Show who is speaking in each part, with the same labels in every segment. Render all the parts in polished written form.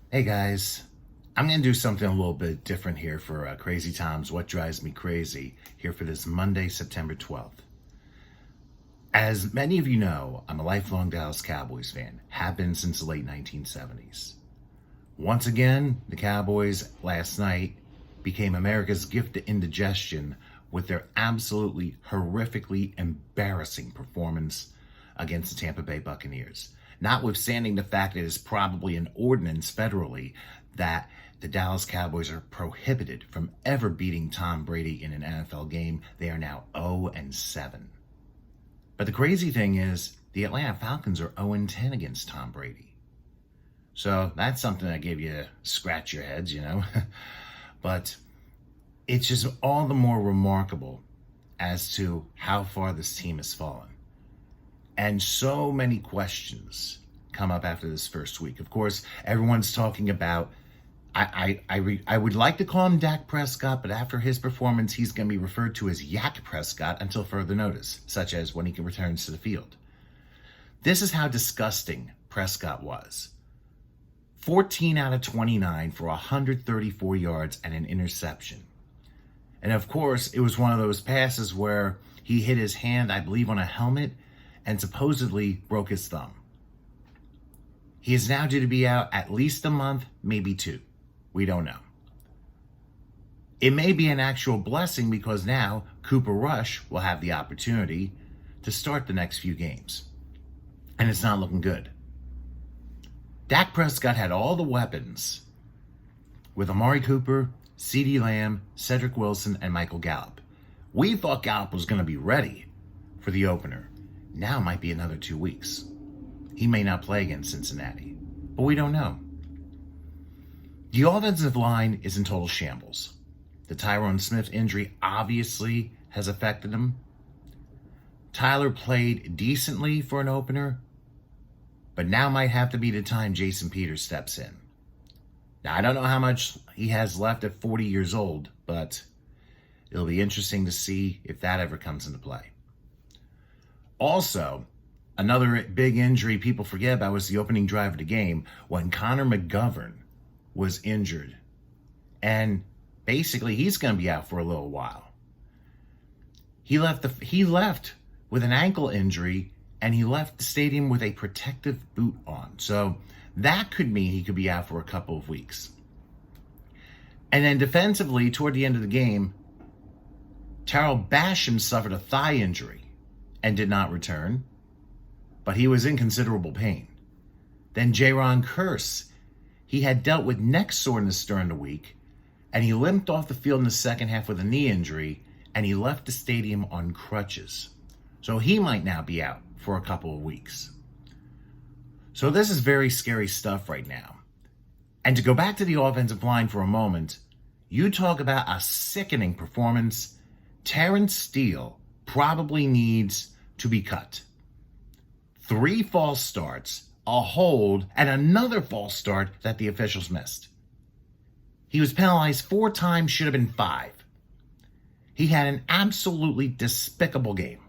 Speaker 1: Hey guys, I'm going to do something a little bit different here for Crazy Times, What Drives Me Crazy, here for this Monday, September 12th. As many of you know, I'm a lifelong Dallas Cowboys fan, have been since the late 1970s. Once again, the Cowboys last night became America's gift to indigestion with their absolutely horrifically embarrassing performance against the Tampa Bay Buccaneers. Notwithstanding the fact that it is probably an ordinance federally that the Dallas Cowboys are prohibited from ever beating Tom Brady in an NFL game, they are now 0-7. But the crazy thing is, the Atlanta Falcons are 0-10 against Tom Brady. So that's something that gave you scratch your heads, But it's just all the more remarkable as to how far this team has fallen. And so many questions come up after this first week. Of course, everyone's talking about, I would like to call him Dak Prescott, but after his performance, he's going to be referred to as Yak Prescott until further notice, such as when he returns to the field. This is how disgusting Prescott was. 14 out of 29 for 134 yards and an interception. And of course, it was one of those passes where he hit his hand, I believe, on a helmet and supposedly broke his thumb. He is now due to be out at least a month, maybe two. We don't know. It may be an actual blessing because now Cooper Rush will have the opportunity to start the next few games. And it's not looking good. Dak Prescott had all the weapons with Amari Cooper, CeeDee Lamb, Cedric Wilson, and Michael Gallup. We thought Gallup was going to be ready for the opener. Now might be another 2 weeks. He may not play against Cincinnati, but we don't know. The offensive line is in total shambles. The Tyron Smith injury obviously has affected him. Tyler played decently for an opener, but now might have to be the time Jason Peters steps in. Now, I don't know how much he has left at 40 years old, but it'll be interesting to see if that ever comes into play. Also, another big injury people forget about was the opening drive of the game when Connor McGovern was injured. And basically, he's going to be out for a little while. He left with an ankle injury, and he left the stadium with a protective boot on. So that could mean he could be out for a couple of weeks. And then defensively, toward the end of the game, Terrell Basham suffered a thigh injury and did not return, but he was in considerable pain. Then Jaron Kearse, he had dealt with neck soreness during the week, and he limped off the field in the second half with a knee injury, and he left the stadium on crutches. So he might now be out for a couple of weeks. So this is very scary stuff right now. And to go back to the offensive line for a moment, you talk about a sickening performance. Terrence Steele probably needs to be cut. 3 false starts, a hold, and another false start that the officials missed. He was penalized 4 times, should have been 5. He had an absolutely despicable game.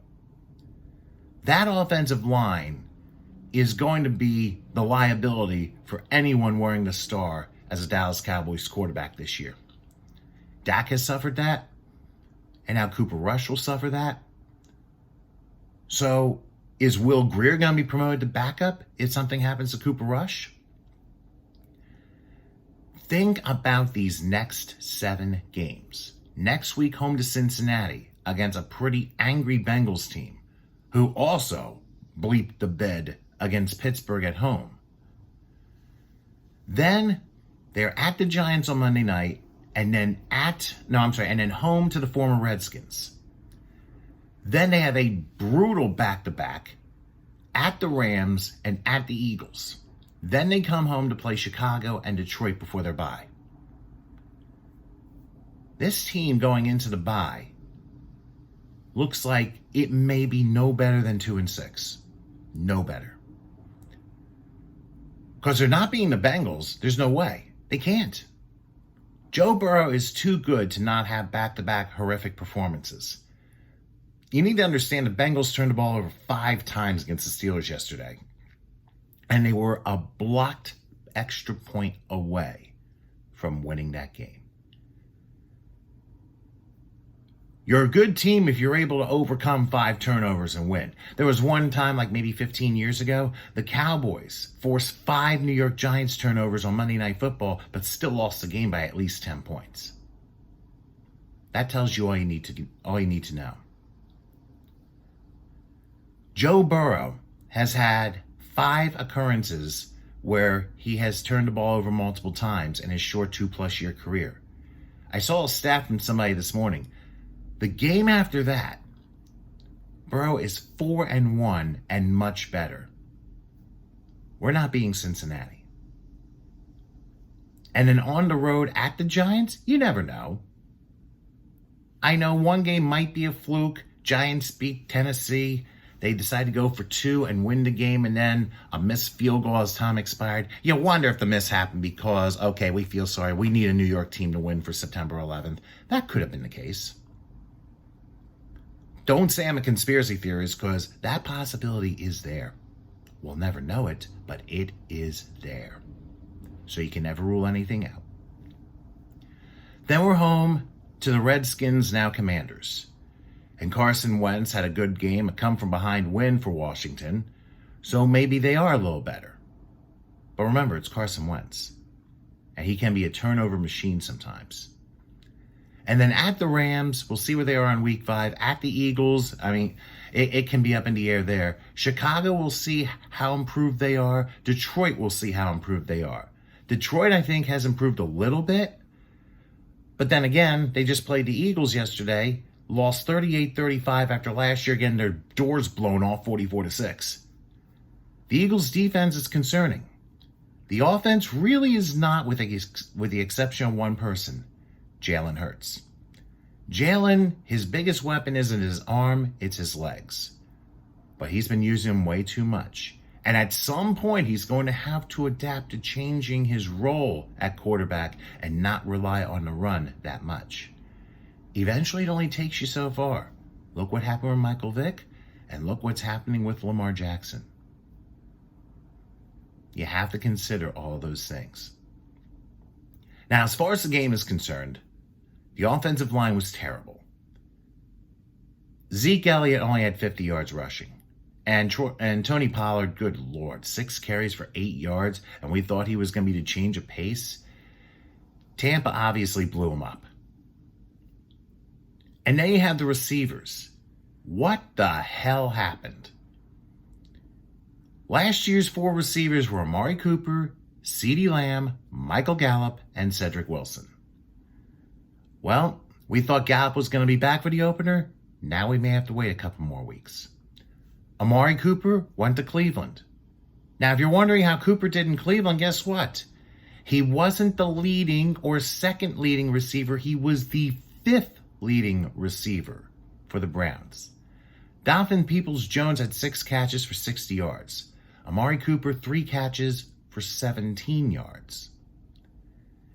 Speaker 1: That offensive line is going to be the liability for anyone wearing the star as a Dallas Cowboys quarterback this year. Dak has suffered that, and now Cooper Rush will suffer that. So is Will Grier going to be promoted to backup if something happens to Cooper Rush? Think about these next 7 games. Next week, home to Cincinnati against a pretty angry Bengals team who also bleeped the bed against Pittsburgh at home. Then they're at the Giants on Monday night and then home to the former Redskins. Then they have a brutal back-to-back at the Rams and at the Eagles. Then they come home to play Chicago and Detroit before their bye. This team going into the bye looks like it may be no better than 2-6. No better. Because they're not beating the Bengals. There's no way. They can't. Joe Burrow is too good to not have back-to-back horrific performances. You need to understand the Bengals turned the ball over 5 times against the Steelers yesterday. And they were a blocked extra point away from winning that game. You're a good team if you're able to overcome 5 turnovers and win. There was one time, like maybe 15 years ago, the Cowboys forced 5 New York Giants turnovers on Monday Night Football, but still lost the game by at least 10 points. That tells you all you need to know. Joe Burrow has had 5 occurrences where he has turned the ball over multiple times in his short 2+ year career. I saw a stat from somebody this morning. The game after that, Burrow is 4-1 and much better. We're not beating Cincinnati. And then on the road at the Giants, you never know. I know one game might be a fluke. Giants beat Tennessee. They decide to go for 2 and win the game, and then a missed field goal as time expired. You wonder if the miss happened because, okay, we feel sorry. We need a New York team to win for September 11th. That could have been the case. Don't say I'm a conspiracy theorist because that possibility is there. We'll never know it, but it is there. So you can never rule anything out. Then we're home to the Redskins, now Commanders. And Carson Wentz had a good game, a come-from-behind win for Washington. So maybe they are a little better. But remember, it's Carson Wentz. And he can be a turnover machine sometimes. And then at the Rams, we'll see where they are on week 5. At the Eagles, it can be up in the air there. Chicago, will see how improved they are. Detroit, will see how improved they are. Detroit, I think, has improved a little bit. But then again, they just played the Eagles yesterday. Lost 38-35 after last year getting their doors blown off 44-6. The Eagles' defense is concerning. The offense really is not, with the exception of one person. Jalen Hurts. Jalen, his biggest weapon isn't his arm, it's his legs. But he's been using them way too much. And at some point, he's going to have to adapt to changing his role at quarterback and not rely on the run that much. Eventually, it only takes you so far. Look what happened with Michael Vick, and look what's happening with Lamar Jackson. You have to consider all of those things. Now, as far as the game is concerned, the offensive line was terrible. Zeke Elliott only had 50 yards rushing. And Tony Pollard, good Lord, 6 carries for 8 yards, and we thought he was going to be the change of pace. Tampa obviously blew him up. And then you have the receivers. What the hell happened? Last year's 4 receivers were Amari Cooper, CeeDee Lamb, Michael Gallup, and Cedric Wilson. Well, we thought Gallup was going to be back for the opener. Now we may have to wait a couple more weeks. Amari Cooper went to Cleveland. Now, if you're wondering how Cooper did in Cleveland, guess what? He wasn't the leading or second leading receiver. He was the 5th leading receiver for the Browns. Donovan Peoples-Jones had 6 catches for 60 yards. Amari Cooper, 3 catches for 17 yards.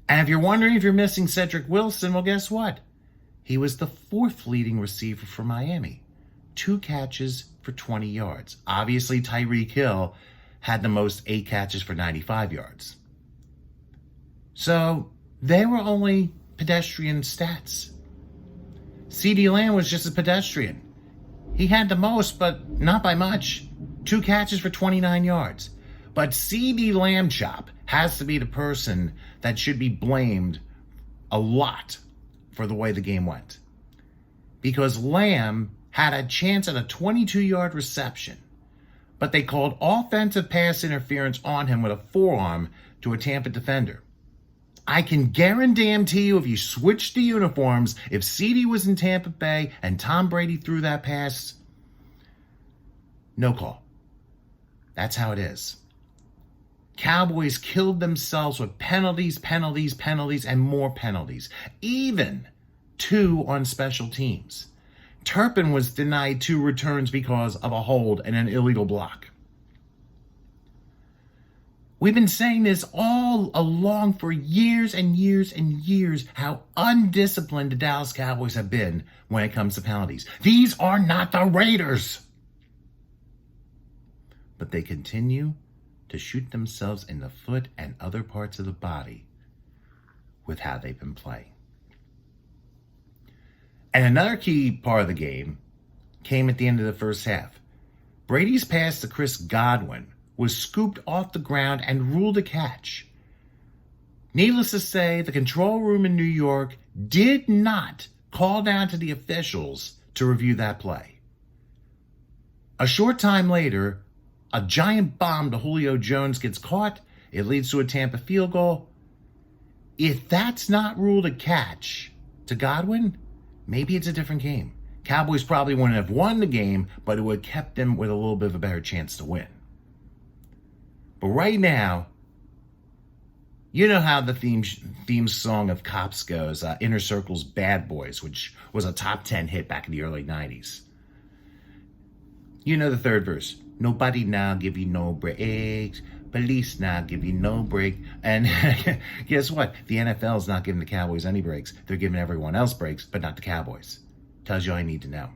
Speaker 1: And if you're wondering if you're missing Cedric Wilson, well, guess what? He was the 4th leading receiver for Miami. 2 catches for 20 yards. Obviously, Tyreek Hill had the most 8 catches for 95 yards. So they were only pedestrian stats. CeeDee Lamb was just a pedestrian. He had the most, but not by much. 2 catches for 29 yards. But CeeDee Lamb Chop has to be the person that should be blamed a lot for the way the game went. Because Lamb had a chance at a 22-yard reception, but they called offensive pass interference on him with a forearm to a Tampa defender. I can guarantee you if you switched the uniforms, if CeeDee was in Tampa Bay and Tom Brady threw that pass, no call. That's how it is. Cowboys killed themselves with penalties, and more penalties. Even 2 on special teams. Turpin was denied 2 returns because of a hold and an illegal block. We've been saying this all along for years and years and years, how undisciplined the Dallas Cowboys have been when it comes to penalties. These are not the Raiders. But they continue to shoot themselves in the foot and other parts of the body with how they've been playing. And another key part of the game came at the end of the first half. Brady's pass to Chris Godwin was scooped off the ground and ruled a catch. Needless to say, the control room in New York did not call down to the officials to review that play. A short time later, a giant bomb to Julio Jones gets caught. It leads to a Tampa field goal. If that's not ruled a catch to Godwin, maybe it's a different game. Cowboys probably wouldn't have won the game, but it would have kept them with a little bit of a better chance to win. But right now, you know how the theme song of Cops goes, Inner Circle's Bad Boys, which was a top 10 hit back in the early 90s. You know the third verse. Nobody now give you no breaks. Police now give you no break. And guess what? The NFL is not giving the Cowboys any breaks. They're giving everyone else breaks, but not the Cowboys. Tells you all you need to know.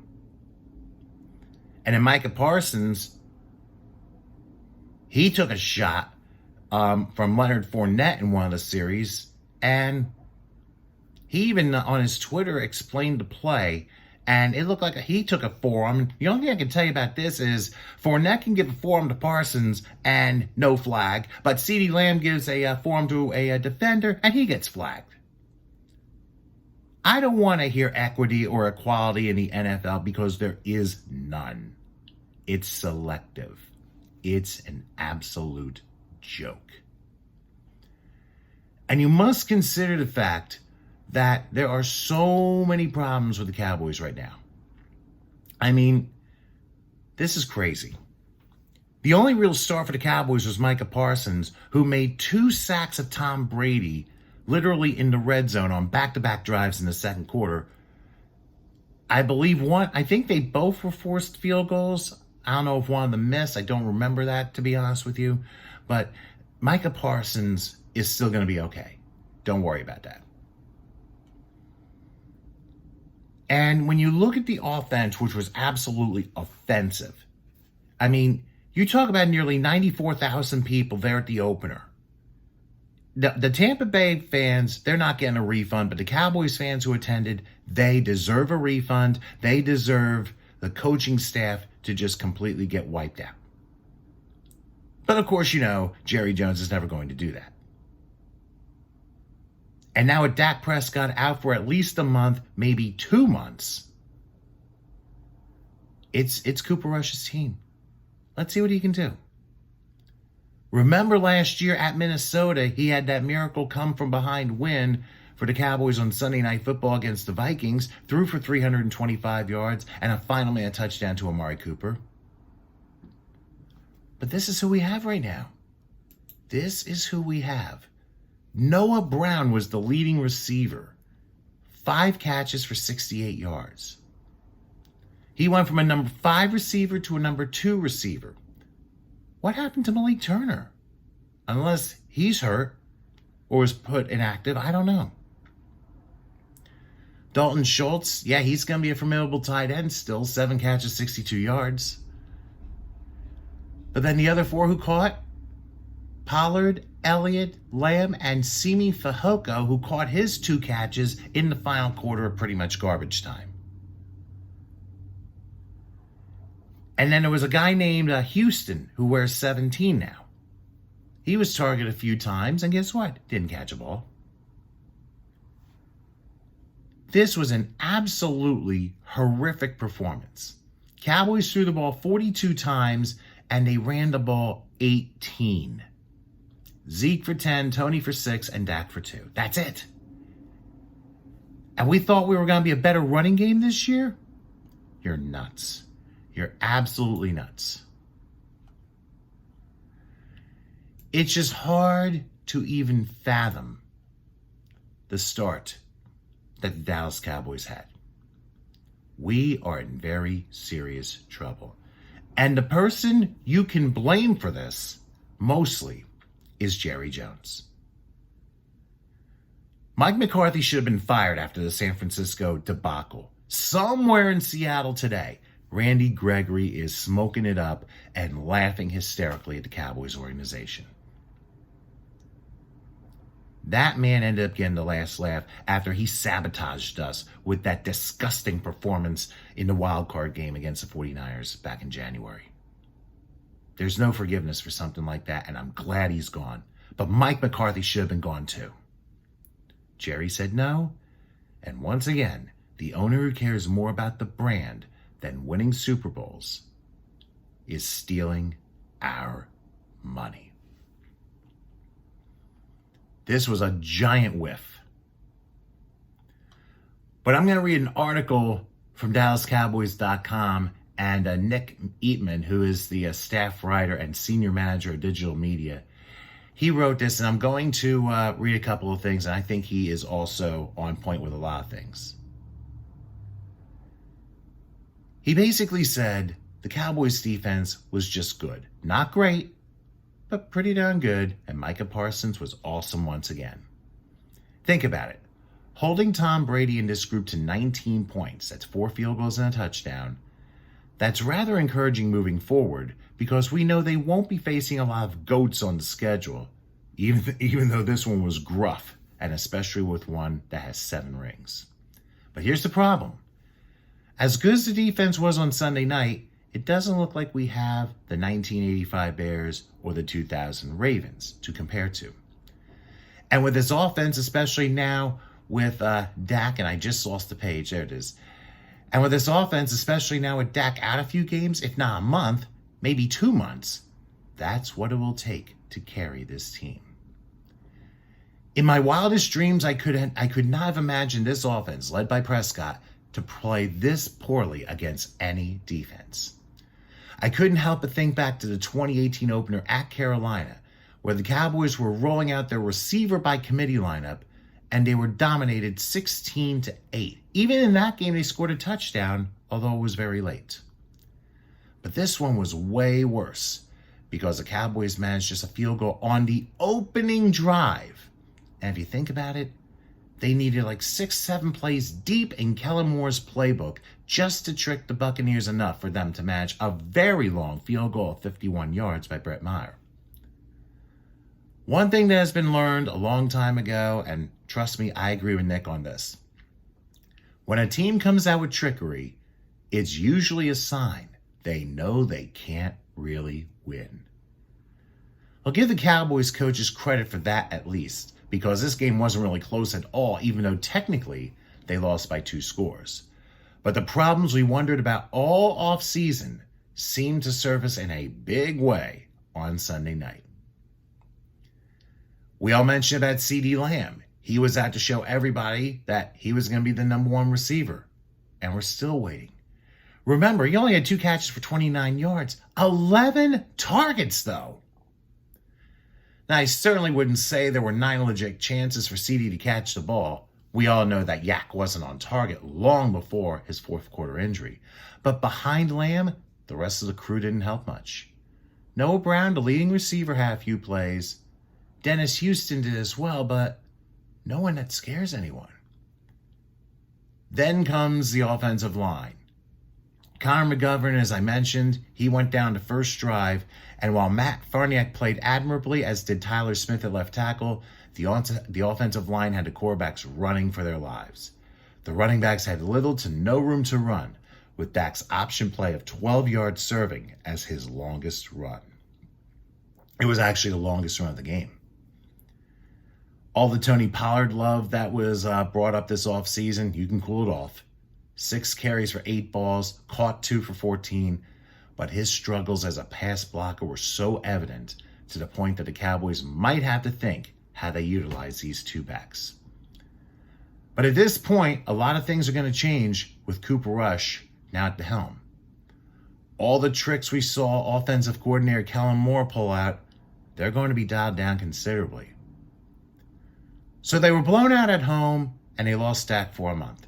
Speaker 1: And then Micah Parsons, he took a shot from Leonard Fournette in one of the series, and he even on his Twitter explained the play, and it looked like he took a forearm. The only thing I can tell you about this is Fournette can give a forearm to Parsons and no flag, but CeeDee Lamb gives a forearm to a defender and he gets flagged. I don't want to hear equity or equality in the NFL because there is none. It's selective. It's an absolute joke. And you must consider the fact that there are so many problems with the Cowboys right now. I mean, this is crazy. The only real star for the Cowboys was Micah Parsons, who made 2 sacks of Tom Brady literally in the red zone on back-to-back drives in the second quarter. I think they both were forced field goals. I don't know if one of them missed. I don't remember that, to be honest with you. But Micah Parsons is still going to be okay. Don't worry about that. And when you look at the offense, which was absolutely offensive, I mean, you talk about nearly 94,000 people there at the opener. The Tampa Bay fans, they're not getting a refund, but the Cowboys fans who attended, they deserve a refund. They deserve the coaching staff to just completely get wiped out. But of course, you know, Jerry Jones is never going to do that. And now with Dak Prescott out for at least a month, maybe 2 months, it's Cooper Rush's team. Let's see what he can do. Remember last year at Minnesota, he had that miracle come from behind win for the Cowboys on Sunday Night Football against the Vikings, threw for 325 yards and a final minute touchdown to Amari Cooper. But this is who we have right now. This is who we have. Noah Brown was the leading receiver. 5 catches for 68 yards. He went from a number 5 receiver to a number 2 receiver. What happened to Malik Turner? Unless he's hurt or was put inactive, I don't know. Dalton Schultz, yeah, he's going to be a formidable tight end still. 7 catches, 62 yards. But then the other 4 who caught, Pollard, Elliott, Lamb, and Simi Fehoko, who caught his 2 catches in the final quarter of pretty much garbage time. And then there was a guy named Houston who wears 17 now. He was targeted a few times, and guess what? Didn't catch a ball. This was an absolutely horrific performance. Cowboys threw the ball 42 times, and they ran the ball 18. Zeke for 10, Tony for 6, and Dak for 2. That's it. And we thought we were going to be a better running game this year? You're nuts. You're absolutely nuts. It's just hard to even fathom the start that the Dallas Cowboys had. We are in very serious trouble. And the person you can blame for this, mostly, is Jerry Jones. Mike McCarthy should have been fired after the San Francisco debacle. Somewhere in Seattle today, Randy Gregory is smoking it up and laughing hysterically at the Cowboys organization. That man ended up getting the last laugh after he sabotaged us with that disgusting performance in the wild card game against the 49ers back in January. There's no forgiveness for something like that, and I'm glad he's gone. But Mike McCarthy should have been gone too. Jerry said no, and once again, the owner who cares more about the brand than winning Super Bowls is stealing our money. This was a giant whiff. But I'm going to read an article from DallasCowboys.com and Nick Eatman, who is the staff writer and senior manager of digital media. He wrote this, and I'm going to read a couple of things, and I think he is also on point with a lot of things. He basically said the Cowboys defense was just good. Not great, but pretty darn good, and Micah Parsons was awesome once again. Think about it. Holding Tom Brady and this group to 19 points, that's 4 field goals and a touchdown, that's rather encouraging moving forward because we know they won't be facing a lot of goats on the schedule, even though this one was gruff, and especially with one that has 7 rings. But here's the problem. As good as the defense was on Sunday night, it doesn't look like we have the 1985 Bears or the 2000 Ravens to compare to. And with this offense, especially now with Dak, and I just lost the page, there it is. And with this offense, especially now with Dak out a few games, if not a month, maybe 2 months, that's what it will take to carry this team. In my wildest dreams, I could not have imagined this offense, led by Prescott, to play this poorly against any defense. I couldn't help but think back to the 2018 opener at Carolina, where the Cowboys were rolling out their receiver by committee lineup, and they were dominated 16-8. Even in that game, they scored a touchdown, although it was very late. But this one was way worse, because the Cowboys managed just a field goal on the opening drive. And if you think about it, they needed like 6-7 plays deep in Kellen Moore's playbook just to trick the Buccaneers enough for them to manage a very long field goal of 51 yards by Brett Maher. One thing that has been learned a long time ago, and trust me, I agree with Nick on this. When a team comes out with trickery, it's usually a sign they know they can't really win. I'll give the Cowboys coaches credit for that at least, because this game wasn't really close at all, even though technically they lost by 2 scores. But the problems we wondered about all offseason seemed to surface in a big way on Sunday night. We all mentioned about CeeDee Lamb. He was out to show everybody that he was going to be the number 1 receiver, and we're still waiting. Remember, he only had 2 catches for 29 yards, 11 targets though. Now, I certainly wouldn't say there were 9 legit chances for CeeDee to catch the ball. We all know that Yak wasn't on target long before his 4th quarter injury. But behind Lamb, the rest of the crew didn't help much. Noah Brown, the leading receiver, had a few plays. Dennis Houston did as well, but no one that scares anyone. Then comes the offensive line. Connor McGovern, as I mentioned, he went down the first drive, and while Matt Farniak played admirably, as did Tyler Smith at left tackle, the offensive line had the quarterbacks running for their lives. The running backs had little to no room to run, with Dak's option play of 12 yards serving as his longest run. It was actually the longest run of the game. All the Tony Pollard love that was brought up this offseason, you can cool it off. 6 carries for 8 balls, caught 2 for 14, but his struggles as a pass blocker were so evident to the point that the Cowboys might have to think how they utilize these 2 backs. But at this point, a lot of things are going to change with Cooper Rush now at the helm. All the tricks we saw offensive coordinator Kellen Moore pull out, they're going to be dialed down considerably. So they were blown out at home, and they lost Dak for a month.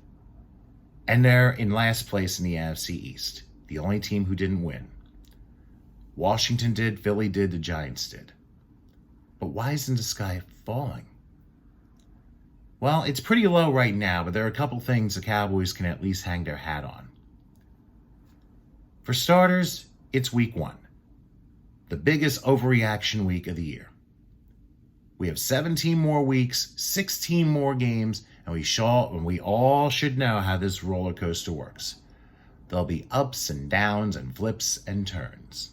Speaker 1: And they're in last place in the NFC East, the only team who didn't win. Washington did, Philly did, the Giants did. But why isn't the sky falling? Well, it's pretty low right now, but there are a couple things the Cowboys can at least hang their hat on. For starters, it's week 1, the biggest overreaction week of the year. We have 17 more weeks, 16 more games, and we all should know how this roller coaster works. There'll be ups and downs and flips and turns.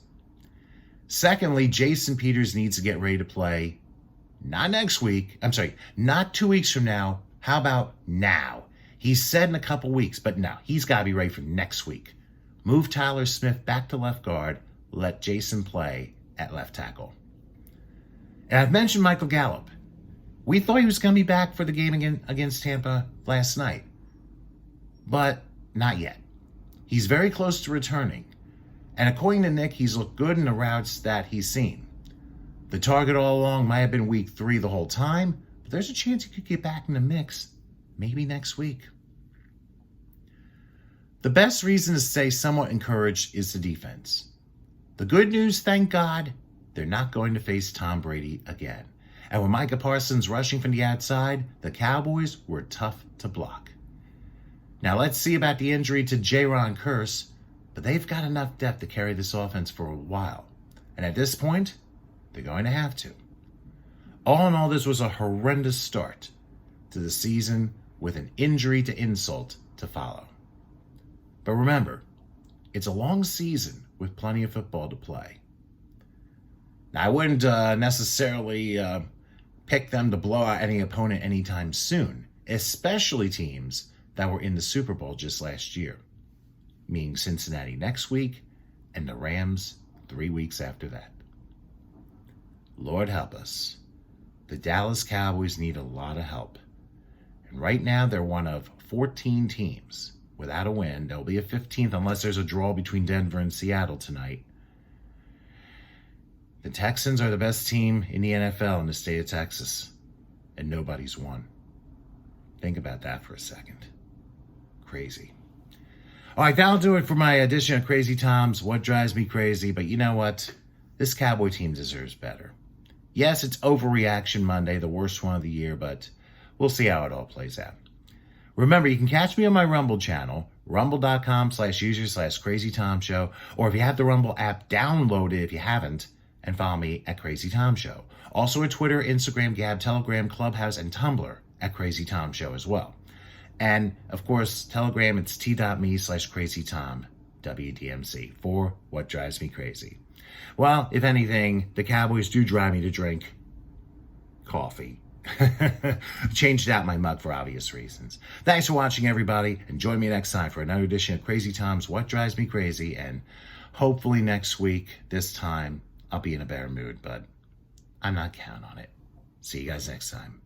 Speaker 1: Secondly, Jason Peters needs to get ready to play, not 2 weeks from now. How about now? He's said in a couple weeks, but no, he's got to be ready for next week. Move Tyler Smith back to left guard, let Jason play at left tackle. And I've mentioned Michael Gallup. We thought he was going to be back for the game against Tampa last night, but not yet. He's very close to returning, and according to Nick, he's looked good in the routes that he's seen. The target all along might have been week 3 the whole time, but there's a chance he could get back in the mix, maybe next week. The best reason to stay somewhat encouraged is the defense. The good news, thank God, they're not going to face Tom Brady again. And with Micah Parsons rushing from the outside, the Cowboys were tough to block. Now let's see about the injury to Jaron Kearse, but they've got enough depth to carry this offense for a while. And at this point, they're going to have to. All in all, this was a horrendous start to the season with an injury to insult to follow. But remember, it's a long season with plenty of football to play. Now, I wouldn't necessarily pick them to blow out any opponent anytime soon, especially teams that were in the Super Bowl just last year, meaning Cincinnati next week and the Rams 3 weeks after that. Lord help us. The Dallas Cowboys need a lot of help. And right now, they're one of 14 teams without a win. There'll be a 15th unless there's a draw between Denver and Seattle tonight. The Texans are the best team in the NFL in the state of Texas, and nobody's won. Think about that for a second. Crazy. All right, that'll do it for my edition of Crazy Tom's What Drives Me Crazy, but you know what? This Cowboy team deserves better. Yes, it's Overreaction Monday, the worst one of the year, but we'll see how it all plays out. Remember, you can catch me on my Rumble channel, rumble.com/user/CrazyTomShow, or if you have the Rumble app, download it if you haven't, and follow me at Crazy Tom Show. Also at Twitter, Instagram, Gab, Telegram, Clubhouse, and Tumblr at Crazy Tom Show as well. And, of course, Telegram, it's t.me/CrazyTom, WDMC, for What Drives Me Crazy. Well, if anything, the Cowboys do drive me to drink coffee. Changed out my mug for obvious reasons. Thanks for watching, everybody, and join me next time for another edition of Crazy Tom's What Drives Me Crazy, and hopefully next week, this time, I'll be in a better mood, but I'm not counting on it. See you guys next time.